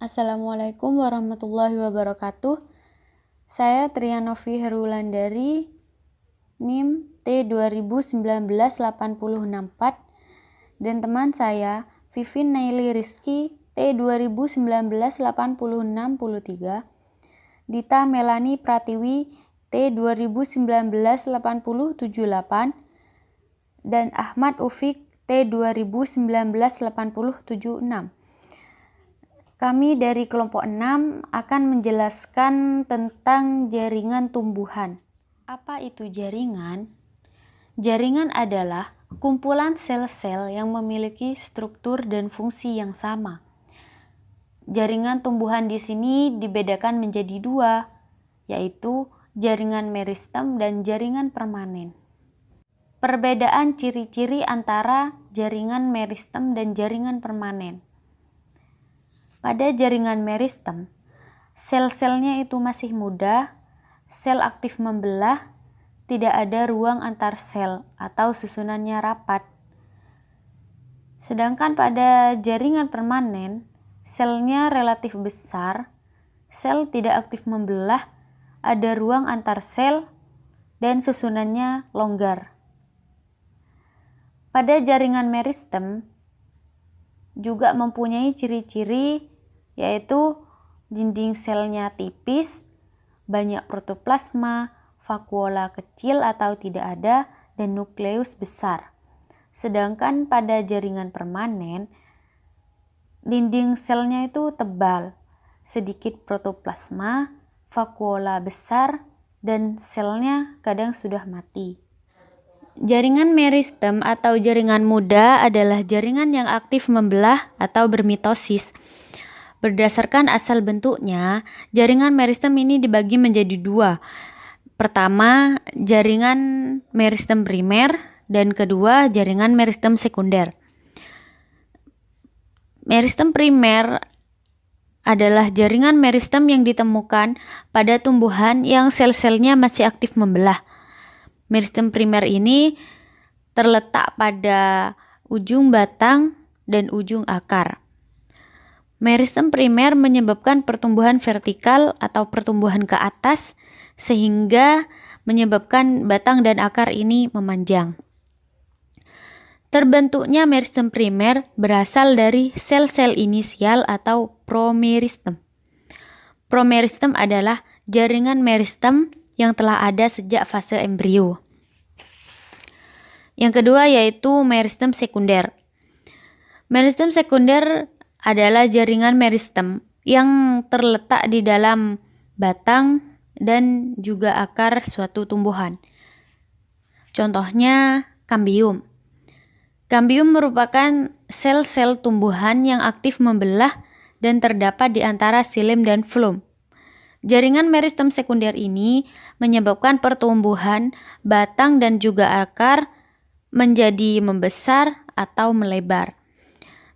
Assalamualaikum warahmatullahi wabarakatuh. Saya Trianovi Herulandari, NIM T2019-804, dan teman saya Vivin Naili Rizky T2019-8063, Dita Melani Pratiwi T2019-8078, dan Ahmad Ufik T2019-8076. Kami dari kelompok 6 akan menjelaskan tentang jaringan tumbuhan. Apa itu jaringan? Jaringan adalah kumpulan sel-sel yang memiliki struktur dan fungsi yang sama. Jaringan tumbuhan di sini dibedakan menjadi dua, yaitu jaringan meristem dan jaringan permanen. Perbedaan ciri-ciri antara jaringan meristem dan jaringan permanen. Pada jaringan meristem, sel-selnya itu masih muda, sel aktif membelah, tidak ada ruang antar sel atau susunannya rapat. Sedangkan pada jaringan permanen, selnya relatif besar, sel tidak aktif membelah, ada ruang antar sel, dan susunannya longgar. Pada jaringan meristem juga mempunyai ciri-ciri, yaitu dinding selnya tipis, banyak protoplasma, vakuola kecil atau tidak ada, dan nukleus besar. Sedangkan pada jaringan permanen, dinding selnya itu tebal, sedikit protoplasma, vakuola besar, dan selnya kadang sudah mati. Jaringan meristem atau jaringan muda adalah jaringan yang aktif membelah atau bermitosis. Berdasarkan asal bentuknya, jaringan meristem ini dibagi menjadi dua. Pertama, jaringan meristem primer, dan kedua, jaringan meristem sekunder. Meristem primer adalah jaringan meristem yang ditemukan pada tumbuhan yang sel-selnya masih aktif membelah. Meristem primer ini terletak pada ujung batang dan ujung akar. Meristem primer menyebabkan pertumbuhan vertikal atau pertumbuhan ke atas, sehingga menyebabkan batang dan akar ini memanjang. Terbentuknya meristem primer berasal dari sel-sel inisial atau promeristem. Promeristem adalah jaringan meristem yang telah ada sejak fase embrio. Yang kedua yaitu meristem sekunder. Meristem sekunder adalah jaringan meristem yang terletak di dalam batang dan juga akar suatu tumbuhan. Contohnya kambium. Kambium merupakan sel-sel tumbuhan yang aktif membelah dan terdapat di antara xilem dan floem. Jaringan meristem sekunder ini menyebabkan pertumbuhan batang dan juga akar menjadi membesar atau melebar.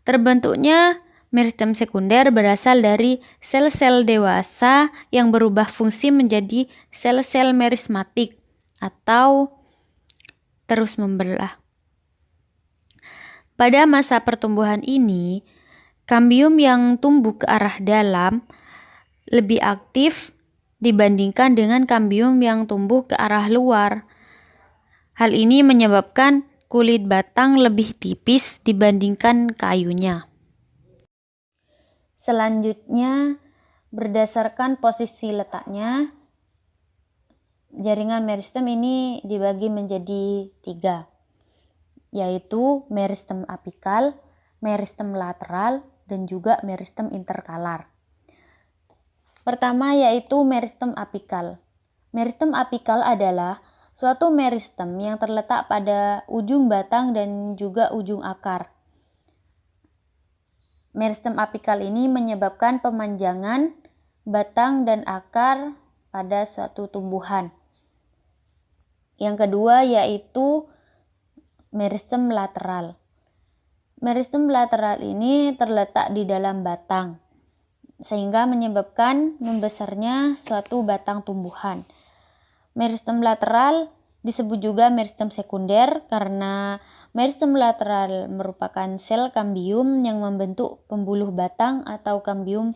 Terbentuknya meristem sekunder berasal dari sel-sel dewasa yang berubah fungsi menjadi sel-sel merismatik atau terus membelah. Pada masa pertumbuhan ini, kambium yang tumbuh ke arah dalam lebih aktif dibandingkan dengan kambium yang tumbuh ke arah luar. Hal ini menyebabkan kulit batang lebih tipis dibandingkan kayunya. Selanjutnya, berdasarkan posisi letaknya, jaringan meristem ini dibagi menjadi 3, yaitu meristem apikal, meristem lateral, dan juga meristem interkalar. Pertama yaitu meristem apikal. Meristem apikal adalah suatu meristem yang terletak pada ujung batang dan juga ujung akar. Meristem apikal ini menyebabkan pemanjangan batang dan akar pada suatu tumbuhan. Yang kedua yaitu meristem lateral. Meristem lateral ini terletak di dalam batang, sehingga menyebabkan membesarnya suatu batang tumbuhan. Meristem lateral disebut juga meristem sekunder karena meristem lateral merupakan sel kambium yang membentuk pembuluh batang atau kambium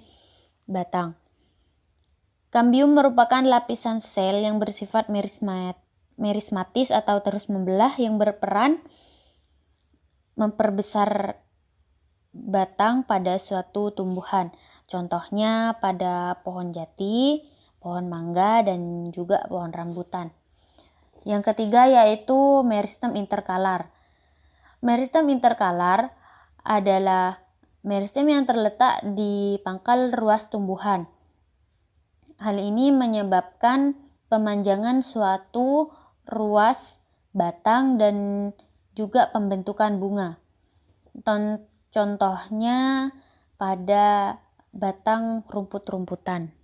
batang. Kambium merupakan lapisan sel yang bersifat merismatis atau terus membelah yang berperan memperbesar batang pada suatu tumbuhan. Contohnya pada pohon jati, pohon mangga, dan juga pohon rambutan. Yang ketiga yaitu meristem interkalar. Meristem interkalar adalah meristem yang terletak di pangkal ruas tumbuhan. Hal ini menyebabkan pemanjangan suatu ruas batang dan juga pembentukan bunga. Contohnya pada batang rumput-rumputan.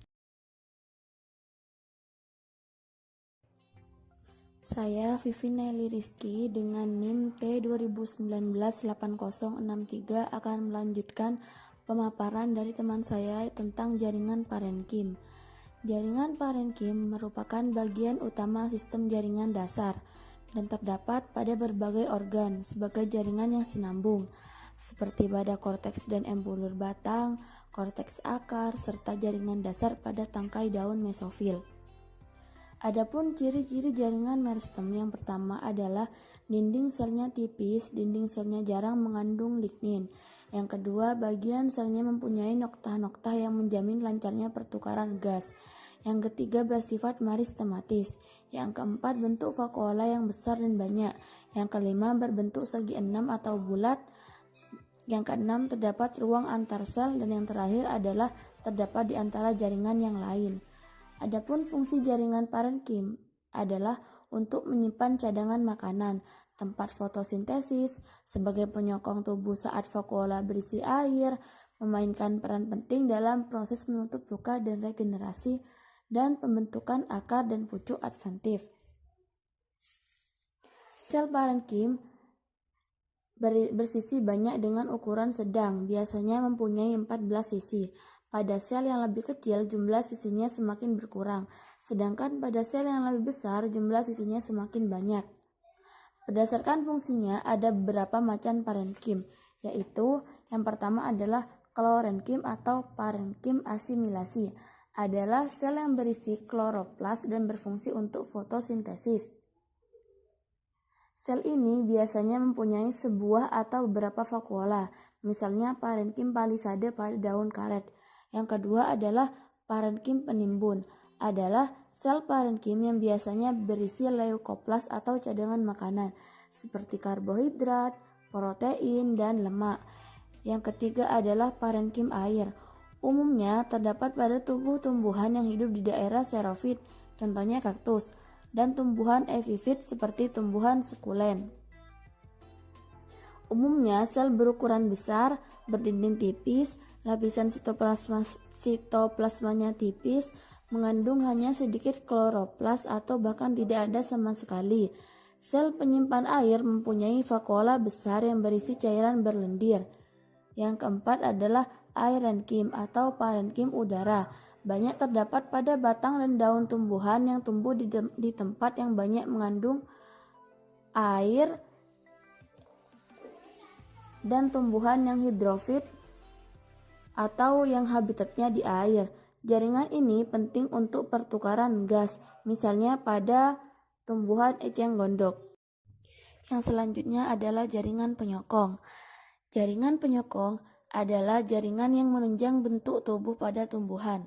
Saya Vivi Nelly Rizky dengan NIM T2019-8063 akan melanjutkan pemaparan dari teman saya tentang jaringan parenkim. Jaringan parenkim merupakan bagian utama sistem jaringan dasar dan terdapat pada berbagai organ sebagai jaringan yang sinambung, seperti pada korteks dan embulur batang, korteks akar, serta jaringan dasar pada tangkai daun mesofil. Adapun ciri-ciri jaringan meristem yang pertama adalah dinding selnya tipis, dinding selnya jarang mengandung lignin. Yang kedua, bagian selnya mempunyai noktah-noktah yang menjamin lancarnya pertukaran gas. Yang ketiga, bersifat meristematis. Yang keempat, bentuk vakuola yang besar dan banyak. Yang kelima, berbentuk segi enam atau bulat. Yang keenam, terdapat ruang antar sel, dan yang terakhir adalah terdapat di antara jaringan yang lain. Adapun fungsi jaringan parenkim adalah untuk menyimpan cadangan makanan, tempat fotosintesis, sebagai penyokong tubuh saat vakuola berisi air, memainkan peran penting dalam proses menutup luka dan regenerasi, dan pembentukan akar dan pucuk adventif. Sel parenkim bersisi banyak dengan ukuran sedang, biasanya mempunyai 14 sisi. Pada sel yang lebih kecil, jumlah sisinya semakin berkurang, sedangkan pada sel yang lebih besar, jumlah sisinya semakin banyak. Berdasarkan fungsinya, ada beberapa macam parenkim, yaitu yang pertama adalah klorenkim atau parenkim asimilasi. Adalah sel yang berisi kloroplas dan berfungsi untuk fotosintesis. Sel ini biasanya mempunyai sebuah atau beberapa vakuola, misalnya parenkim palisade pada daun karet. Yang kedua adalah parenkim penimbun, adalah sel parenkim yang biasanya berisi leukoplas atau cadangan makanan, seperti karbohidrat, protein, dan lemak. Yang ketiga adalah parenkim air. Umumnya terdapat pada tumbuh-tumbuhan yang hidup di daerah xerofit, contohnya kaktus, dan tumbuhan epifit seperti tumbuhan sekulen. Umumnya sel berukuran besar, berdinding tipis, lapisan sitoplasmanya tipis, mengandung hanya sedikit kloroplas atau bahkan tidak ada sama sekali. Sel penyimpan air mempunyai vakuola besar yang berisi cairan berlendir. Yang keempat adalah aerenkim atau parenkim udara. Banyak terdapat pada batang dan daun tumbuhan yang tumbuh di tempat yang banyak mengandung air dan tumbuhan yang hidrofit atau yang habitatnya di air. Jaringan ini penting untuk pertukaran gas, misalnya pada tumbuhan eceng gondok. Yang selanjutnya adalah jaringan penyokong. Jaringan penyokong adalah jaringan yang menunjang bentuk tubuh pada tumbuhan.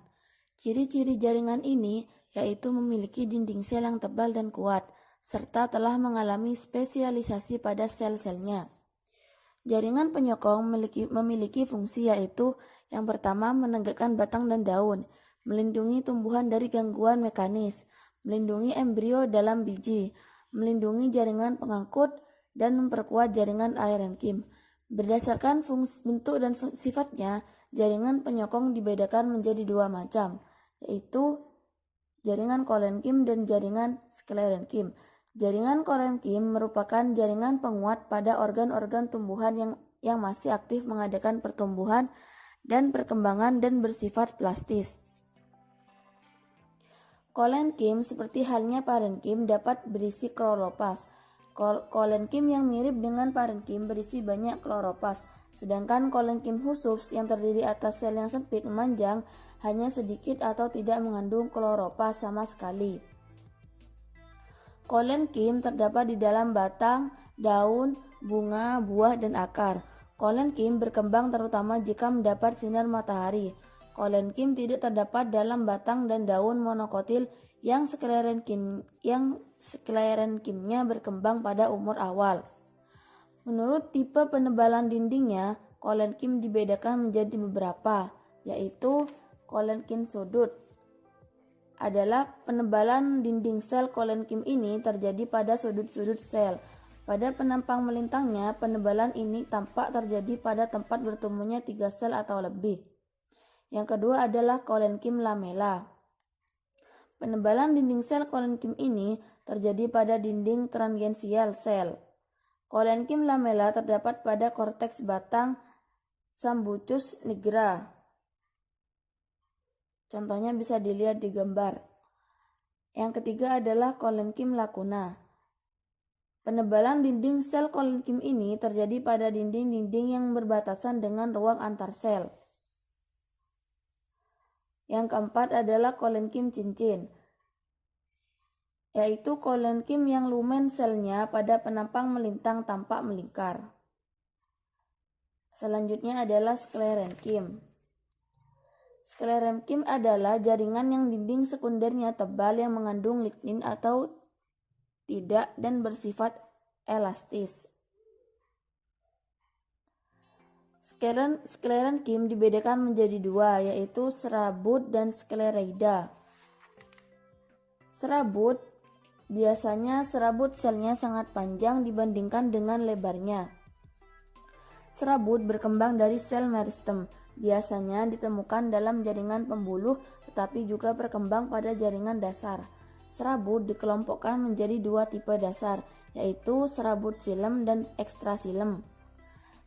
Ciri-ciri jaringan ini yaitu memiliki dinding sel yang tebal dan kuat, serta telah mengalami spesialisasi pada sel-selnya. Jaringan penyokong memiliki fungsi yaitu yang pertama menegakkan batang dan daun, melindungi tumbuhan dari gangguan mekanis, melindungi embrio dalam biji, melindungi jaringan pengangkut, dan memperkuat jaringan aerenkim. Berdasarkan fungsi, bentuk, dan sifatnya, jaringan penyokong dibedakan menjadi dua macam, yaitu jaringan kolenkim dan jaringan sklerenkim. Jaringan kolenkim merupakan jaringan penguat pada organ-organ tumbuhan yang masih aktif mengadakan pertumbuhan dan perkembangan dan bersifat plastis. Kolenkim seperti halnya parenkim dapat berisi kloroplas. Kolenkim yang mirip dengan parenkim berisi banyak kloroplas, sedangkan kolenkim khusus yang terdiri atas sel yang sempit memanjang hanya sedikit atau tidak mengandung kloroplast sama sekali. Kolenkim terdapat di dalam batang, daun, bunga, buah, dan akar. Kolenkim berkembang terutama jika mendapat sinar matahari. Kolenkim tidak terdapat dalam batang dan daun monokotil yang sklerenkimnya berkembang pada umur awal. Menurut tipe penebalan dindingnya, kolenkim dibedakan menjadi beberapa, yaitu kolenkim sudut. Adalah penebalan dinding sel kolenkim ini terjadi pada sudut-sudut sel. Pada penampang melintangnya, penebalan ini tampak terjadi pada tempat bertemunya 3 sel atau lebih. Yang kedua adalah kolenkim lamela. Penebalan dinding sel kolenkim ini terjadi pada dinding tangensial sel. Kolenkim lamela terdapat pada korteks batang Sambucus nigra. Contohnya bisa dilihat di gambar. Yang ketiga adalah kolenkim lacuna. Penebalan dinding sel kolenkim ini terjadi pada dinding-dinding yang berbatasan dengan ruang antar sel. Yang keempat adalah kolenkim cincin, yaitu kolenkim yang lumen selnya pada penampang melintang tampak melingkar. Selanjutnya adalah sklerenkim. Sklerenkim adalah jaringan yang dinding sekundernya tebal yang mengandung lignin atau tidak dan bersifat elastis. Sklerenkim dibedakan menjadi dua, yaitu serabut dan sklereida. Serabut biasanya serabut selnya sangat panjang dibandingkan dengan lebarnya. Serabut berkembang dari sel meristem. Biasanya ditemukan dalam jaringan pembuluh, tetapi juga berkembang pada jaringan dasar. Serabut dikelompokkan menjadi 2 tipe dasar, yaitu serabut silem dan ekstrasilem.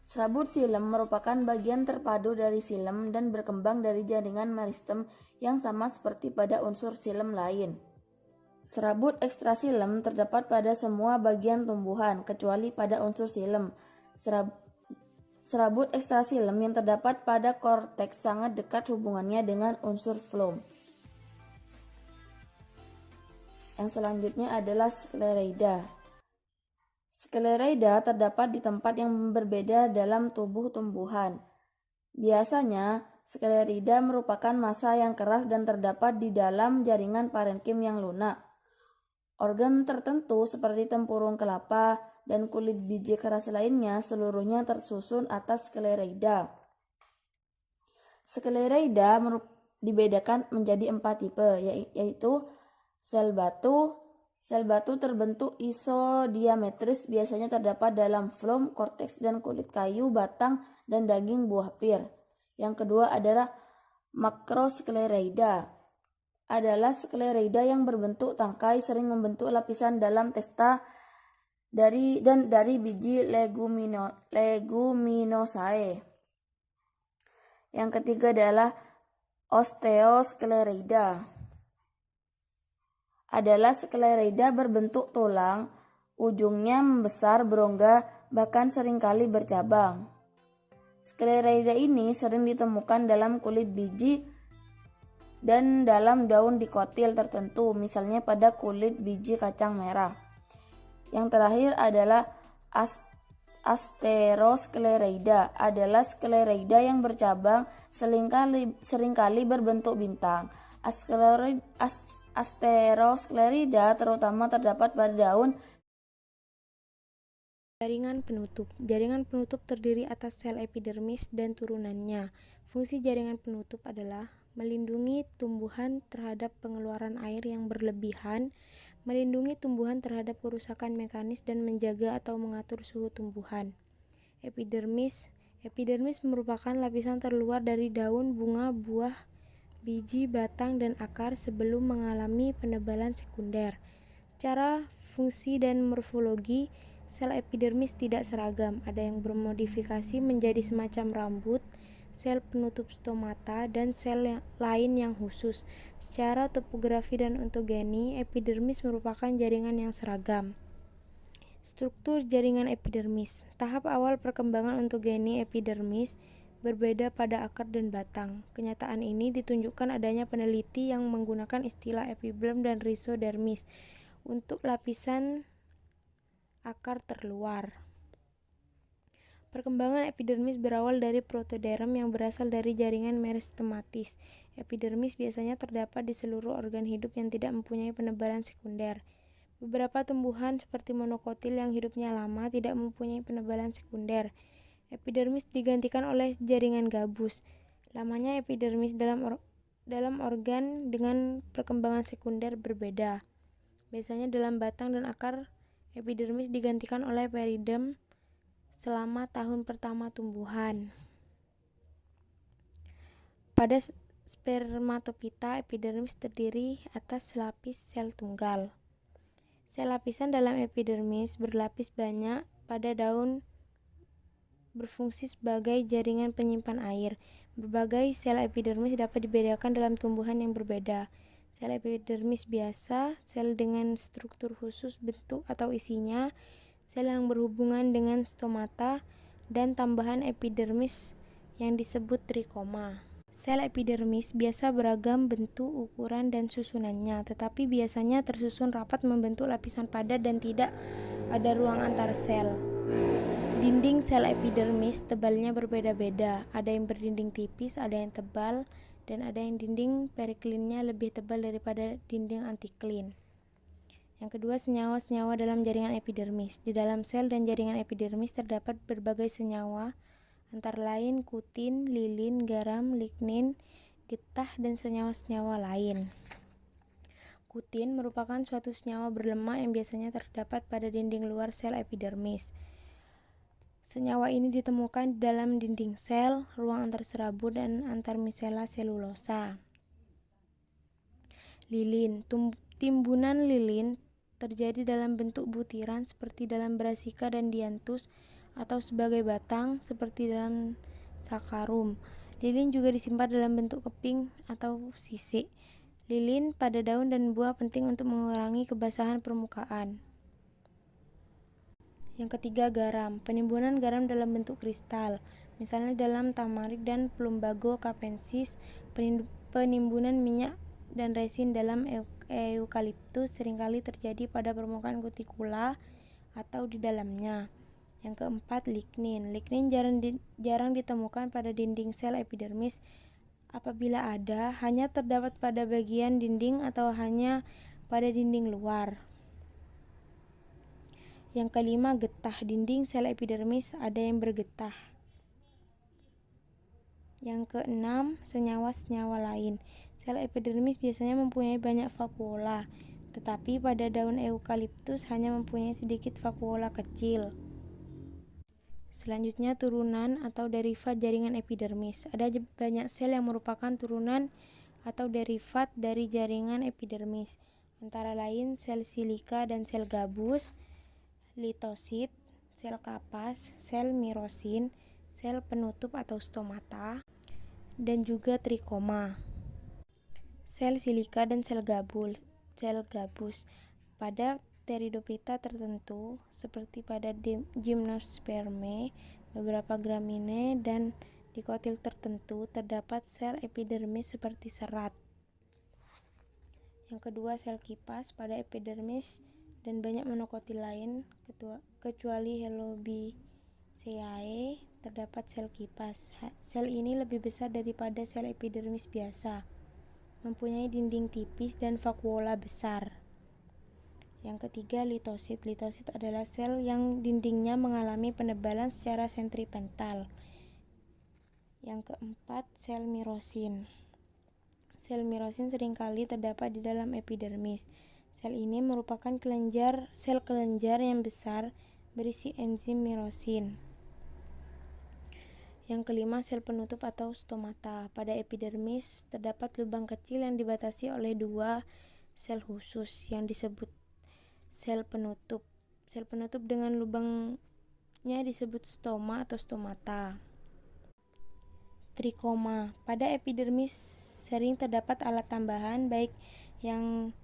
Serabut silem merupakan bagian terpadu dari silem dan berkembang dari jaringan meristem yang sama seperti pada unsur silem lain. Serabut ekstrasilem terdapat pada semua bagian tumbuhan, kecuali pada unsur silem. Serabut ekstrasilem yang terdapat pada korteks sangat dekat hubungannya dengan unsur floem. Yang selanjutnya adalah sklereida. Sklereida terdapat di tempat yang berbeda dalam tubuh tumbuhan. Biasanya, sklereida merupakan massa yang keras dan terdapat di dalam jaringan parenkim yang lunak. Organ tertentu seperti tempurung kelapa dan kulit biji keras lainnya seluruhnya tersusun atas sklereida. Sklereida dibedakan menjadi 4 tipe, yaitu sel batu. Sel batu terbentuk isodiametris, biasanya terdapat dalam floem, korteks, dan kulit kayu, batang, dan daging buah pir. Yang kedua adalah makrosklereida. Adalah sklereida yang berbentuk tangkai, sering membentuk lapisan dalam testa dari biji leguminosae. Yang ketiga adalah osteosklereida. Adalah sklereida berbentuk tulang, ujungnya membesar, berongga, bahkan seringkali bercabang. Sklereida ini sering ditemukan dalam kulit biji dan dalam daun dikotil tertentu, misalnya pada kulit biji kacang merah. Yang terakhir adalah asterosklereida. Adalah sklereida yang bercabang, seringkali berbentuk bintang. Asterosklerida terutama terdapat pada daun. Jaringan penutup. Jaringan penutup terdiri atas sel epidermis dan turunannya. Fungsi jaringan penutup adalah melindungi tumbuhan terhadap pengeluaran air yang berlebihan, melindungi tumbuhan terhadap kerusakan mekanis, dan menjaga atau mengatur suhu tumbuhan. Epidermis. Epidermis merupakan lapisan terluar dari daun, bunga, buah, biji, batang, dan akar sebelum mengalami penebalan sekunder. Secara fungsi dan morfologi, sel epidermis tidak seragam. Ada yang bermodifikasi menjadi semacam rambut, sel penutup stomata, dan sel lain yang khusus. Secara topografi dan ontogeni, epidermis merupakan jaringan yang seragam. Struktur jaringan epidermis. Tahap awal perkembangan ontogeni epidermis berbeda pada akar dan batang. Kenyataan ini ditunjukkan adanya peneliti yang menggunakan istilah epiderm dan rhizodermis untuk lapisan akar terluar. Perkembangan epidermis berawal dari protoderm yang berasal dari jaringan meristematis. Epidermis biasanya terdapat di seluruh organ hidup yang tidak mempunyai penebalan sekunder. Beberapa tumbuhan seperti monokotil yang hidupnya lama tidak mempunyai penebalan sekunder. Epidermis digantikan oleh jaringan gabus. Lamanya epidermis dalam organ dengan perkembangan sekunder berbeda. Biasanya dalam batang dan akar, epidermis digantikan oleh periderm selama tahun pertama tumbuhan. Pada spermatopita, epidermis terdiri atas selapis sel tunggal. Sel lapisan dalam epidermis berlapis banyak pada daun berfungsi sebagai jaringan penyimpan air. Berbagai sel epidermis dapat dibedakan dalam tumbuhan yang berbeda. Sel epidermis biasa, sel dengan struktur khusus bentuk atau isinya, sel yang berhubungan dengan stomata, dan tambahan epidermis yang disebut trikoma. Sel epidermis biasa beragam bentuk, ukuran, dan susunannya, tetapi biasanya tersusun rapat membentuk lapisan padat dan tidak ada ruang antar sel. Dinding sel epidermis tebalnya berbeda-beda, ada yang berdinding tipis, ada yang tebal, dan ada yang dinding periklinnya lebih tebal daripada dinding antiklin. Yang kedua, senyawa-senyawa dalam jaringan epidermis. Di dalam sel dan jaringan epidermis terdapat berbagai senyawa, antara lain kutin, lilin, garam, lignin, getah, dan senyawa-senyawa lain. Kutin merupakan suatu senyawa berlemak yang biasanya terdapat pada dinding luar sel epidermis. Senyawa ini ditemukan di dalam dinding sel, ruang antar serabut, dan antar misela selulosa. Lilin. Timbunan lilin terjadi dalam bentuk butiran seperti dalam Brassica dan Dianthus atau sebagai batang seperti dalam Saccharum. Lilin juga disimpan dalam bentuk keping atau sisik. Lilin pada daun dan buah penting untuk mengurangi kebasahan permukaan. Yang ketiga, garam. Penimbunan garam dalam bentuk kristal, misalnya dalam tamarik dan Plumbago capensis. Penimbunan minyak dan resin dalam eukaliptus seringkali terjadi pada permukaan kutikula atau di dalamnya. Yang keempat, lignin. Lignin jarang ditemukan pada dinding sel epidermis. Apabila ada, hanya terdapat pada bagian dinding atau hanya pada dinding luar. Yang kelima, getah. Dinding sel epidermis ada yang bergetah. Yang keenam, senyawa-senyawa lain. Sel epidermis biasanya mempunyai banyak vakuola, tetapi pada daun eukaliptus hanya mempunyai sedikit vakuola kecil. Selanjutnya, turunan atau derivat jaringan epidermis. Ada banyak sel yang merupakan turunan atau derivat dari jaringan epidermis, antara lain sel silika dan sel gabus, litosit, sel kapas, sel mirosin, sel penutup atau stomata, dan juga trikoma. Sel silika dan sel gabus. Pada Pteridophyta tertentu, seperti pada Gymnospermae, beberapa Gramineae, dan dikotil tertentu, terdapat sel epidermis seperti serat. Yang kedua, sel kipas. Pada epidermis dan banyak monokotil lain, kecuali Helobiceae, terdapat sel kipas. Sel ini lebih besar daripada sel epidermis biasa, mempunyai dinding tipis dan vakuola besar. Yang ketiga, litosit. Litosit adalah sel yang dindingnya mengalami penebalan secara sentripetal. Yang keempat, sel mirosin. Sel mirosin seringkali terdapat di dalam epidermis. Sel ini merupakan sel kelenjar yang besar berisi enzim mirosin. Yang kelima, sel penutup atau stomata. Pada epidermis terdapat lubang kecil yang dibatasi oleh dua sel khusus yang disebut sel penutup. Sel penutup dengan lubangnya disebut stoma atau stomata. Trikoma. Pada epidermis sering terdapat alat tambahan baik yang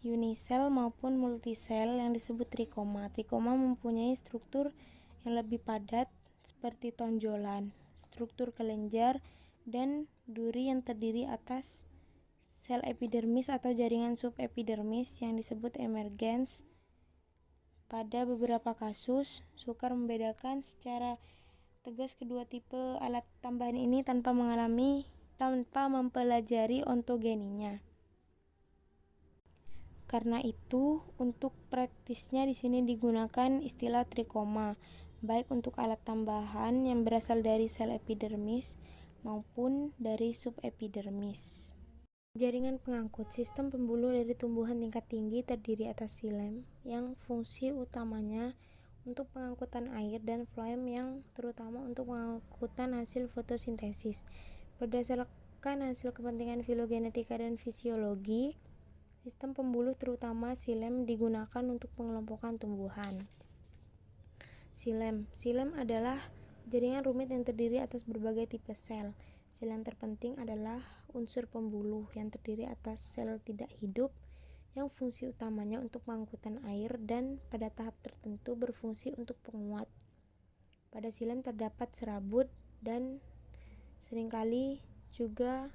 unisel maupun multisel yang disebut trikoma. Trikoma mempunyai struktur yang lebih padat seperti tonjolan, struktur kelenjar, dan duri yang terdiri atas sel epidermis atau jaringan subepidermis yang disebut emergens. Pada beberapa kasus, Sukar membedakan secara tegas kedua tipe alat tambahan ini tanpa mempelajari ontogeninya. Karena itu, untuk praktisnya di sini digunakan istilah trikoma, baik untuk alat tambahan yang berasal dari sel epidermis maupun dari subepidermis. Jaringan pengangkut sistem pembuluh dari tumbuhan tingkat tinggi terdiri atas xilem yang fungsi utamanya untuk pengangkutan air dan floem yang terutama untuk pengangkutan hasil fotosintesis. Berdasarkan hasil kepentingan filogenetika dan fisiologi, sistem pembuluh terutama xilem digunakan untuk pengelompokan tumbuhan. Xilem adalah jaringan rumit yang terdiri atas berbagai tipe sel. Sel yang terpenting adalah unsur pembuluh yang terdiri atas sel tidak hidup yang fungsi utamanya untuk pengangkutan air dan pada tahap tertentu berfungsi untuk penguat. Pada xilem terdapat serabut dan seringkali juga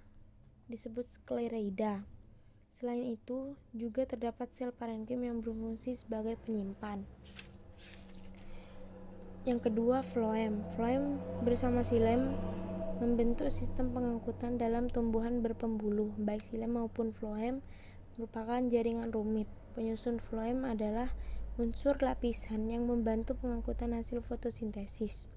disebut sklereida. Selain itu, juga terdapat sel parenkim yang berfungsi sebagai penyimpan. Yang kedua, floem. Floem bersama xilem membentuk sistem pengangkutan dalam tumbuhan berpembuluh. Baik xilem maupun floem merupakan jaringan rumit. Penyusun floem adalah unsur lapisan yang membantu pengangkutan hasil fotosintesis.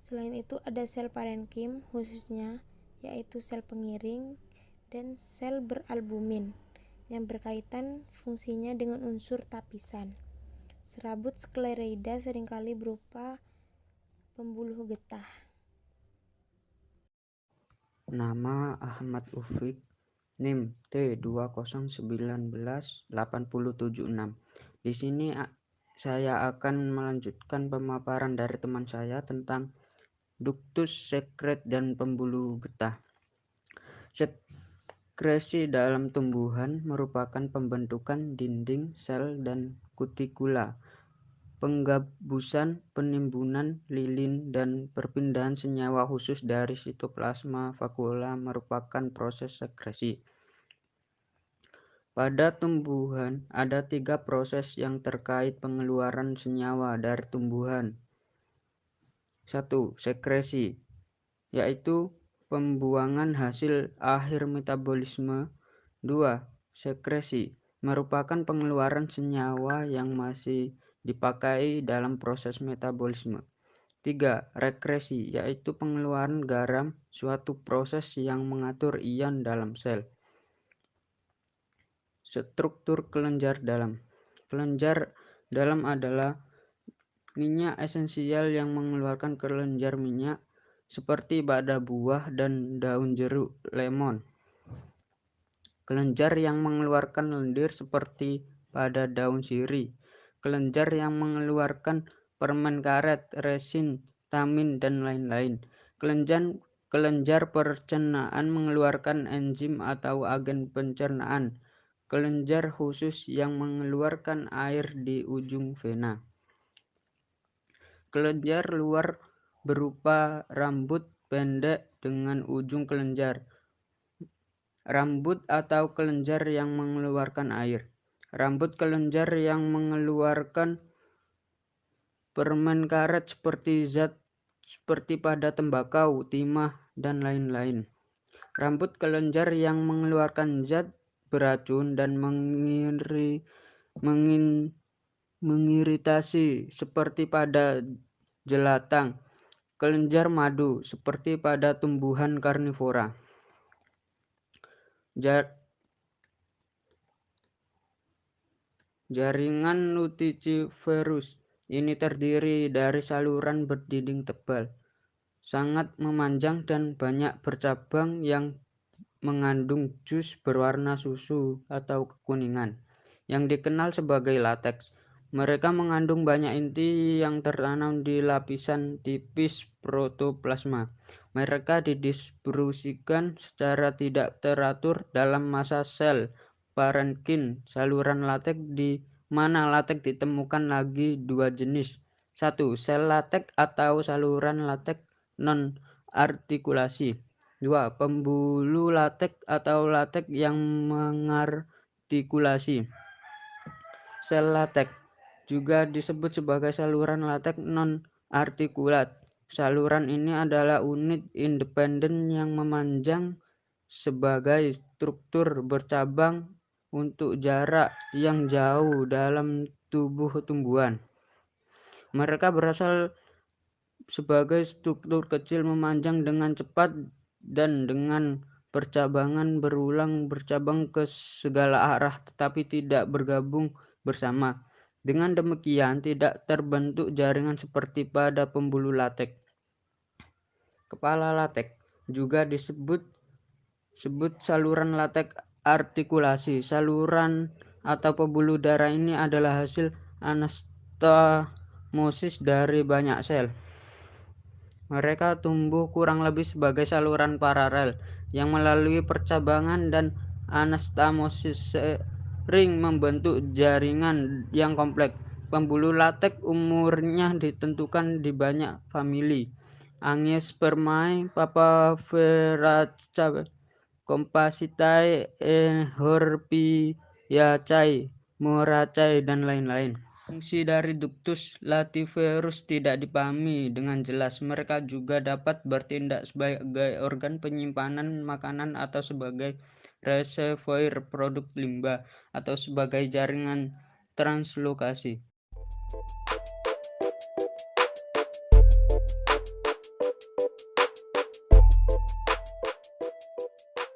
Selain itu, ada sel parenkim khususnya, yaitu sel pengiring dan sel beralbumin yang berkaitan fungsinya dengan unsur tapisan. Serabut sklereida seringkali berupa pembuluh getah. Nama Ahmad Ufik, NIM T2019876. Di sini saya akan melanjutkan pemaparan dari teman saya tentang ductus secret dan pembuluh getah. Sekresi dalam tumbuhan merupakan pembentukan dinding sel dan kutikula, penggabusan, penimbunan lilin, dan perpindahan senyawa khusus dari sitoplasma vakula merupakan proses sekresi. Pada tumbuhan, ada 3 proses yang terkait pengeluaran senyawa dari tumbuhan. 1. Sekresi, yaitu pembuangan hasil akhir metabolisme. 2. Sekresi merupakan pengeluaran senyawa yang masih dipakai dalam proses metabolisme. 3. Rekresi, yaitu pengeluaran garam, suatu proses yang mengatur ion dalam sel. Struktur kelenjar dalam. Kelenjar dalam adalah minyak esensial yang mengeluarkan kelenjar minyak seperti pada buah dan daun jeruk lemon. Kelenjar yang mengeluarkan lendir seperti pada daun sirih. Kelenjar yang mengeluarkan permen karet, resin, tamin, dan lain-lain. Kelenjar pencernaan mengeluarkan enzim atau agen pencernaan. Kelenjar khusus yang mengeluarkan air di ujung vena. Kelenjar luar berupa rambut pendek dengan ujung kelenjar. Rambut atau kelenjar yang mengeluarkan air. Rambut kelenjar yang mengeluarkan permen karet seperti zat seperti pada tembakau, timah, dan lain-lain. Rambut kelenjar yang mengeluarkan zat beracun dan mengiritasi seperti pada jelatang. Kelenjar madu seperti pada tumbuhan karnivora. Jaringan nutivivorus ini terdiri dari saluran berdinding tebal, sangat memanjang dan banyak bercabang yang mengandung jus berwarna susu atau kekuningan, yang dikenal sebagai lateks. Mereka mengandung banyak inti yang tertanam di lapisan tipis protoplasma. Mereka didistribusikan secara tidak teratur dalam massa sel parenkim saluran lateks, di mana lateks ditemukan lagi 2 jenis, 1. Sel latek atau saluran latek non-artikulasi. 2. Pembuluh latek atau latek yang mengartikulasi. Sel latek juga disebut sebagai saluran latek non-artikulat. Saluran ini adalah unit independen yang memanjang sebagai struktur bercabang untuk jarak yang jauh dalam tubuh tumbuhan. Mereka berasal sebagai struktur kecil memanjang dengan cepat dan dengan percabangan berulang bercabang ke segala arah tetapi tidak bergabung bersama. Dengan demikian tidak terbentuk jaringan seperti pada pembuluh latek. Kepala latek juga disebut saluran latek artikulasi. Saluran atau pembuluh darah ini adalah hasil anastomosis dari banyak sel. Mereka tumbuh kurang lebih sebagai saluran paralel yang melalui percabangan dan anastomosis sering membentuk jaringan yang kompleks. Pembuluh latek umurnya ditentukan di banyak famili. Angiospermae, Papaveraceae, Compsognathus, Horpiaceae, Moraceae, dan lain-lain. Fungsi dari ductus latiferus tidak dipahami dengan jelas. Mereka juga dapat bertindak sebagai organ penyimpanan makanan atau sebagai reservoir produk limbah atau sebagai jaringan translokasi.